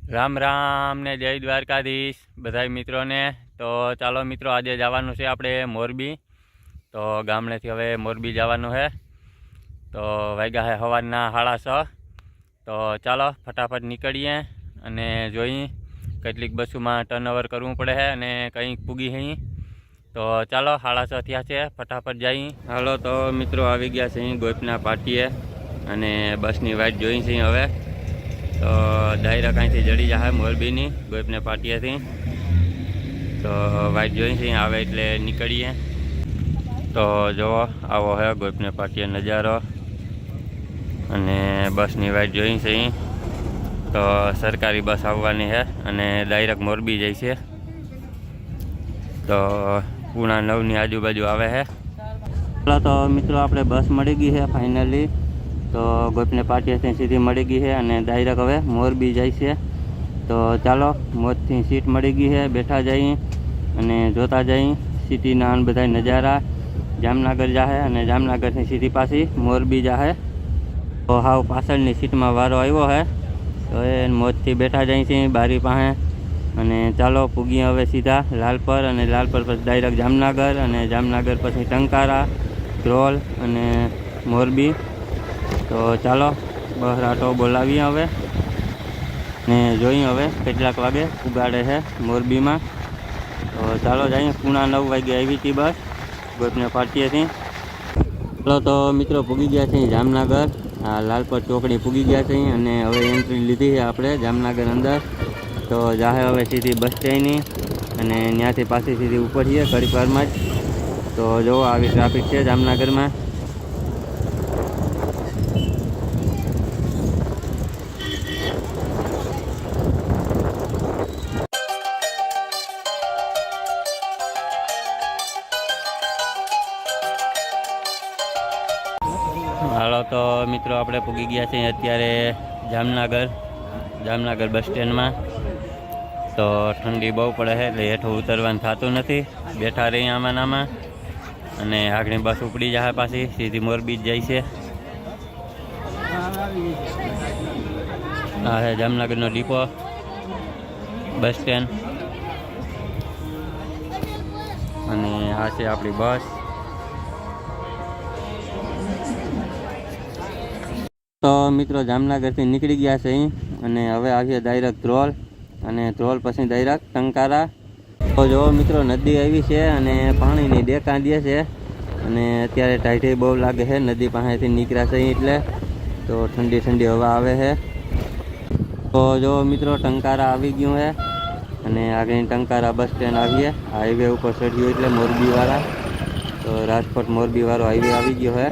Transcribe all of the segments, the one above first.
રામ રામ ને જય દ્વારકાધીશ બધાય મિત્રોને। તો ચાલો મિત્રો, આજે જવાનું છે આપણે મોરબી। તો ગામડેથી હવે મોરબી જવાનું છે। તો વાગ્યા છે સવારના 6:30। તો ચાલો ફટાફટ નીકળીએ અને જોઈએ કેટલીક બસોમાં ટર્નઓવર કરવું પડે છે અને કંઈક પૂગી છે। તો ચાલો 6:30 થયા છે, ફટાફટ જઈએ। હાલો તો મિત્રો, આવી ગયા છે ગોપના પાટીએ અને બસની વાટ જોઈ છે હવે। તો ડાયરેક્ટ અહીંથી જડી જાય મોરબીની ગોપને પાટિયાથી। તો વાઇટ જોઈ છે આવે એટલે નીકળીએ। તો જુઓ આવો હે ગોપને પાટિયા નજારો અને બસની વાઇટ જોઈ છે। તો સરકારી બસ આવવાની છે અને ડાયરેક્ટ મોરબી જાય છે। તો 9:30ની આજુબાજુ આવે છે। ચાલો તો મિત્રો, આપણે બસ મળી ગઈ છે ફાઇનલી। તો ગોપને પાટિયાથી સીધી મળી ગઈ છે અને ડાયરેક્ટ હવે મોરબી જાય છે। તો ચાલો, મોજથી સીટ મળી ગઈ છે, બેઠા જઈએ અને જોતા જઈએ સિટીના બધા નજારા। જામનગર જાહે અને જામનગરથી સીધી પાછી મોરબી જાહે। તો હાવ પાછળની સીટમાં વારો આવ્યો છે, તો એ મોજથી બેઠા જઈએ છીએ બારી પાસે। અને ચાલો પૂગીએ હવે સીધા લાલપર, અને લાલપર પછી ડાયરેક્ટ જામનગર, અને જામનગર પછી ટંકારા, ધ્રોલ અને મોરબી। તો ચાલો બસ રાટો બોલાવીએ હવે ને જોઈએ હવે કેટલાક વાગે ઉગાડે છે મોરબીમાં। તો ચાલો જઈએ। 9:30 વાગે આવી હતી બસ ગોપને પાટિયાથી। ચાલો તો મિત્રો, પૂગી ગયા છે જામનગર। આ લાલપર ચોકડી પૂગી ગયા છે અને હવે એન્ટ્રી લીધી છે આપણે જામનગર અંદર। તો જાહે હવે સીધી બસ સ્ટેન્ડની અને ત્યાંથી પાછી સીધી ઉપડીએ ઘડીક વારમાં જ। તો જુઓ આવી ટ્રાફિક છે જામનગરમાં। હાલો તો મિત્રો, આપણે પૂગી ગયા છીએ અત્યારે જામનગર બસ સ્ટેન્ડમાં। તો ઠંડી બહુ પડે છે એટલે હેઠું ઉતરવાનું થતું નથી, બેઠા રહીએ આમાં આમાં। અને આગળની બસ ઉપડી જાય પાછી સીધી મોરબી જ જાય છે। આ છે જામનગરનો ડીપો બસ સ્ટેન્ડ અને આ છે આપણી બસ। તો મિત્રો, જામનગરથી નીકળી ગયા છે અને હવે આવીએ ડાયરેક્ટ ધ્રોલ, અને ધ્રોલ પછી ડાયરેક્ટ ટંકારા। તો જો મિત્રો, નદી આવી છે અને પાણીની ડેકા દે છે અને અત્યારે ટાઈટ બહુ લાગે છે નદી પાસેથી નીકળ્યા છે એટલે। તો ઠંડી ઠંડી હવા આવે છે। તો જો મિત્રો, ટંકારા આવી ગયું છે અને આગળ ટંકારા બસ સ્ટેન્ડ આવીએ। હાઈવે ઉપર ચડ્યું એટલે મોરબીવાળા, તો રાજકોટ મોરબીવાળો હાઈવે આવી ગયો છે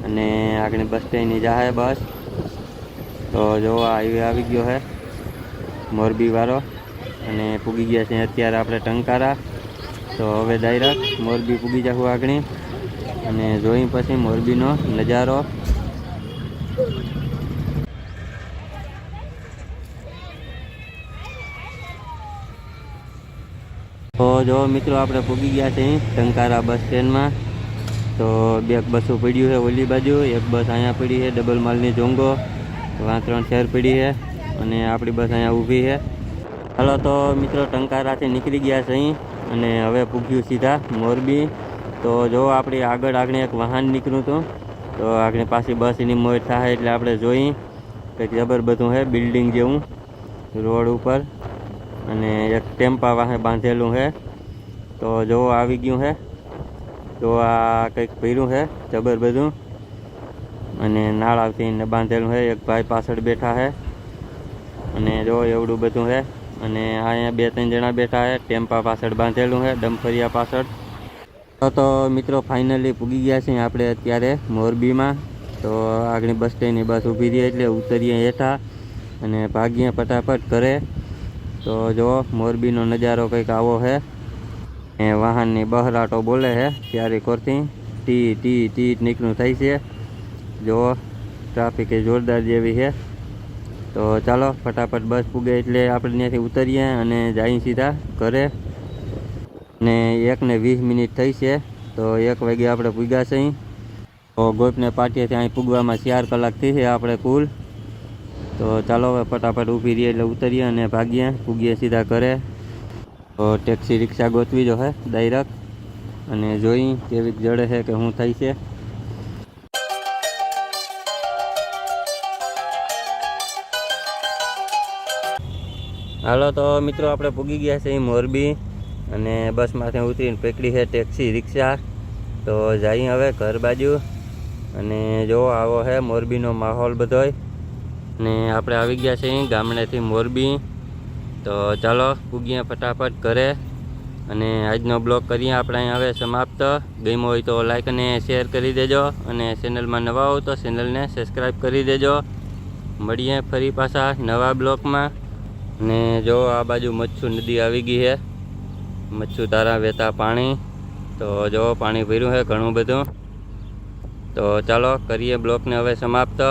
અને આગળ બસ સ્ટેન્ડની જાહે બસ। તો જો હાઈવે આવી ગયો છે મોરબી વાળો અને પૂગી ગયા છે અત્યારે આપણે ટંકારા। તો હવે ડાયરેક્ટ મોરબી પૂગી જવું આગળ અને જોઈ પછી મોરબીનો નજારો। તો જો મિત્રો, આપણે પૂગી ગયા છે ટંકારા બસ સ્ટેન્ડમાં। તો બે બસો પડ્યું છે ઓલી બાજુ, એક બસ અહીંયા પડી છે ડબલ માલની જોંગો, 3 શેર પડી છે અને આપણી બસ અહીંયા ઊભી છે। ચાલો તો મિત્રો, ટંકારાથી નીકળી ગયા છે અને હવે પૂગ્યું સીધા મોરબી। તો જો આપણી આગળ એક વાહન નીકળ્યું હતું, તો આગળ પાછી બસ એની મોજ થાય એટલે આપણે જોઈ કંઈક જબર બધું છે બિલ્ડિંગ જેવું રોડ ઉપર, અને એક ટેમ્પા વાહે બાંધેલું છે। તો જો આવી ગયું છે। તો આ કંઈક ભર્યું છે જબર બધું અને નાળાથી બાંધેલું છે। એક ભાઈ પાછળ બેઠા છે અને જો એવડું બધું છે અને અહીંયા 2-3 જણા બેઠા છે। ટેમ્પા પાછળ બાંધેલું છે, ડમ્ફરિયા પાછળ। તો મિત્રો, ફાઇનલી પૂગી ગયા છીએ આપણે અત્યારે મોરબીમાં। તો આગળ બસ સ્ટેન્ડની બસ ઊભી રહી એટલે ઉતરીએ હેઠા અને ભાગીએ ફટાફટ ઘરે। તો જો મોરબીનો નજારો કંઈક આવો છે। એ વાહનની બહરાટો બોલે છે ત્યારે કોરથી ટી ટી ટી નીકળું થાય છે। જો ટ્રાફિક એ જોરદાર જેવી છે। તો ચાલો ફટાફટ બસ પૂગે એટલે આપણે ત્યાંથી ઉતરીએ અને જઈએ સીધા ઘરે। ને 1:20 મિનિટ થઈ છે, તો 1 વાગે આપણે પૂગ્યા છીએ। તો ગોપને પાટીએથી અહીં પૂગવામાં 4 કલાક થઈ છે આપણે કુલ। તો ચાલો હવે ફટાફટ ઊભી રહીએ એટલે ઉતરીએ અને ભાગીએ, પૂગીએ સીધા ઘરે. તો ટેક્સી રિક્ષા ગોતવી જો હે ડાયરેક્ટ, અને જોઈ કેવી જડે છે કે શું થાય છે. હાલો તો મિત્રો આપણે પૂગી ગયા છે મોરબી, અને બસમાંથી ઉતરીને પકડી છે ટેક્સી રિક્ષા. તો જઈએ હવે ઘર બાજુ. અને જો આવો છે મોરબીનો માહોલ બધોય, ને આપણે આવી ગયા છીએ ગામડેથી મોરબી. તો ચાલો પૂગીએ ફટાફટ ઘરે, અને આજનો બ્લોગ કરીએ આપણે અહીં હવે સમાપ્ત. ગમ્યો હોય તો લાઈક અને શેર કરી દેજો, અને ચેનલમાં નવા હો તો ચેનલને સબસ્ક્રાઈબ કરી દેજો. મળીએ ફરી પાછા નવા બ્લોગમાં. ને જો આ બાજુ મચ્છુ નદી આવી ગઈ છે, મચ્છુ તારા વહેતા પાણી. તો જો પાણી ભર્યું છે ઘણું બધું. તો ચાલો કરીએ બ્લોગને હવે સમાપ્ત.